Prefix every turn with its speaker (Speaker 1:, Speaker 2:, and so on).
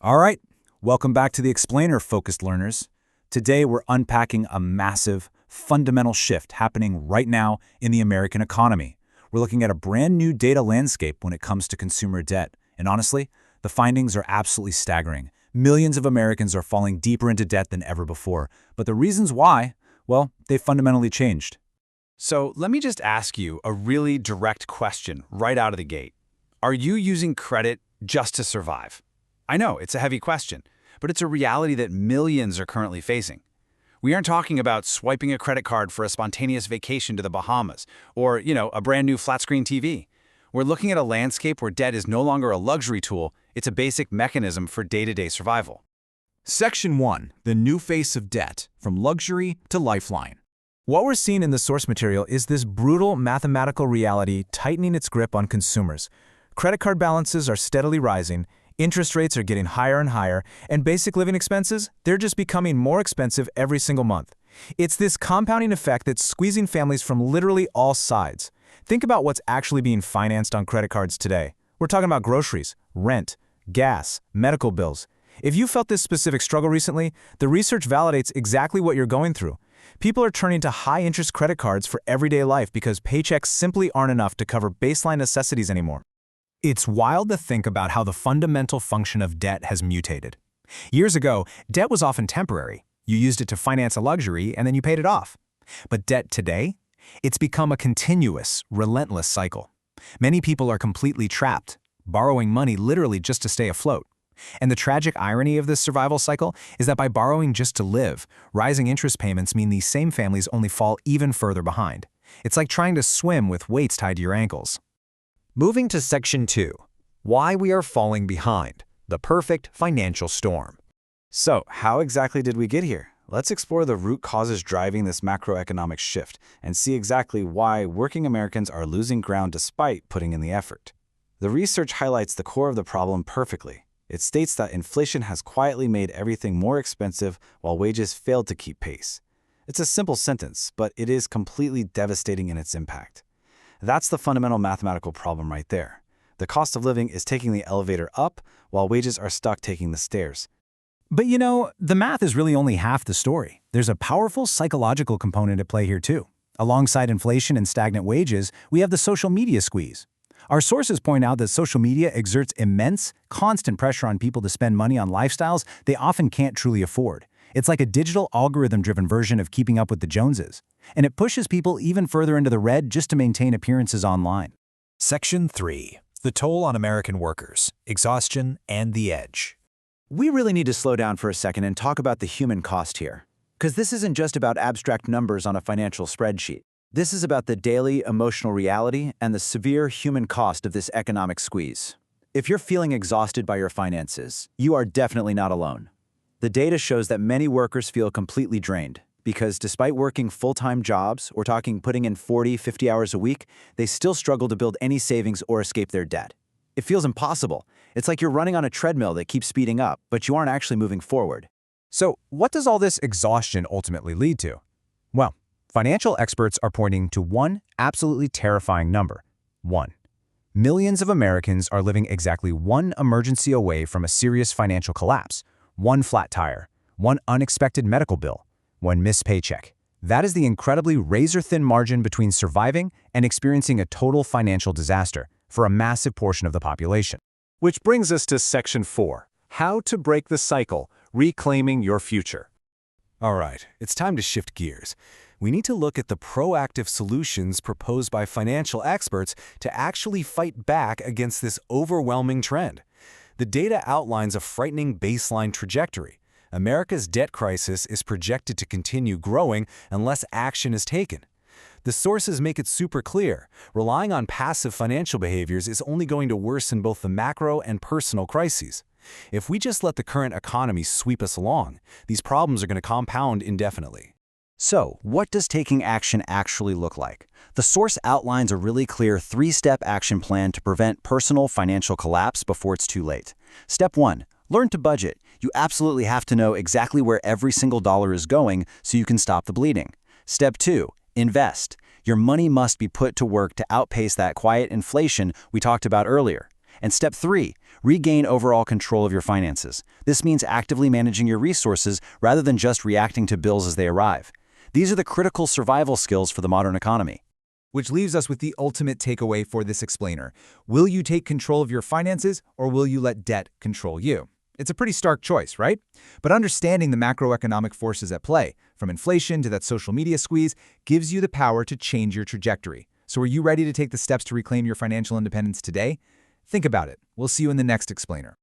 Speaker 1: All right, welcome back to the Explainer, focused learners. Today we're unpacking a massive, fundamental shift happening right now in the American economy. We're looking at a brand new data landscape when it comes to consumer debt. And honestly, the findings are absolutely staggering. Millions of Americans are falling deeper into debt than ever before. But the reasons why, well, they've fundamentally changed.
Speaker 2: So let me just ask you a really direct question right out of the gate. Are you using credit just to survive? I know it's a heavy question, but it's a reality that millions are currently facing. We aren't talking about swiping a credit card for a spontaneous vacation to the Bahamas or, a brand new flat-screen TV. We're looking at a landscape where debt is no longer a luxury tool, it's a basic mechanism for day-to-day survival.
Speaker 1: Section 1. The new face of debt, from luxury to lifeline. What we're seeing in the source material is this brutal mathematical reality tightening its grip on consumers. Credit card balances are steadily rising, interest rates are getting higher and higher, and basic living expenses, they're just becoming more expensive every single month. It's this compounding effect that's squeezing families from literally all sides. Think about what's actually being financed on credit cards today. We're talking about groceries, rent, gas, medical bills. If you felt this specific struggle recently, the research validates exactly what you're going through. People are turning to high-interest credit cards for everyday life because paychecks simply aren't enough to cover baseline necessities anymore. It's wild to think about how the fundamental function of debt has mutated. Years ago, debt was often temporary. You used it to finance a luxury and then you paid it off. But debt today? It's become a continuous, relentless cycle. Many people are completely trapped, borrowing money literally just to stay afloat. And the tragic irony of this survival cycle is that by borrowing just to live, rising interest payments mean these same families only fall even further behind. It's like trying to swim with weights tied to your ankles.
Speaker 3: Moving to Section 2. Why we are falling behind. The perfect financial storm.
Speaker 1: So, how exactly did we get here? Let's explore the root causes driving this macroeconomic shift and see exactly why working Americans are losing ground despite putting in the effort. The research highlights the core of the problem perfectly. It states that inflation has quietly made everything more expensive while wages failed to keep pace. It's a simple sentence, but it is completely devastating in its impact. That's the fundamental mathematical problem right there. The cost of living is taking the elevator up while wages are stuck taking the stairs.
Speaker 4: But the math is really only half the story. There's a powerful psychological component at play here too. Alongside inflation and stagnant wages, we have the social media squeeze. Our sources point out that social media exerts immense, constant pressure on people to spend money on lifestyles they often can't truly afford. It's like a digital algorithm-driven version of keeping up with the Joneses. And it pushes people even further into the red just to maintain appearances online.
Speaker 5: Section 3. The toll on American workers, exhaustion, and the edge.
Speaker 4: We really need to slow down for a second and talk about the human cost here. Because this isn't just about abstract numbers on a financial spreadsheet. This is about the daily emotional reality and the severe human cost of this economic squeeze. If you're feeling exhausted by your finances, you are definitely not alone. The data shows that many workers feel completely drained because despite working full-time jobs, we're talking putting in 40, 50 hours a week, they still struggle to build any savings or escape their debt. It feels impossible. It's like you're running on a treadmill that keeps speeding up, but you aren't actually moving forward.
Speaker 5: So, what does all this exhaustion ultimately lead to? Well, financial experts are pointing to one absolutely terrifying number. 1. Millions of Americans are living exactly one emergency away from a serious financial collapse. One flat tire, one unexpected medical bill, one missed paycheck. That is the incredibly razor-thin margin between surviving and experiencing a total financial disaster for a massive portion of the population.
Speaker 6: Which brings us to Section 4. How to break the cycle, reclaiming your future.
Speaker 7: All right, it's time to shift gears. We need to look at the proactive solutions proposed by financial experts to actually fight back against this overwhelming trend. The data outlines a frightening baseline trajectory. America's debt crisis is projected to continue growing unless action is taken. The sources make it super clear. Relying on passive financial behaviors is only going to worsen both the macro and personal crises. If we just let the current economy sweep us along, these problems are going to compound indefinitely.
Speaker 4: So, what does taking action actually look like? The source outlines a really clear 3-step action plan to prevent personal financial collapse before it's too late. Step 1. Learn to budget. You absolutely have to know exactly where every single dollar is going so you can stop the bleeding. Step 2. Invest. Your money must be put to work to outpace that quiet inflation we talked about earlier. And step 3. Regain overall control of your finances. This means actively managing your resources rather than just reacting to bills as they arrive. These are the critical survival skills for the modern economy.
Speaker 1: Which leaves us with the ultimate takeaway for this explainer. Will you take control of your finances, or will you let debt control you? It's a pretty stark choice, right? But understanding the macroeconomic forces at play, from inflation to that social media squeeze, gives you the power to change your trajectory. So are you ready to take the steps to reclaim your financial independence today? Think about it. We'll see you in the next explainer.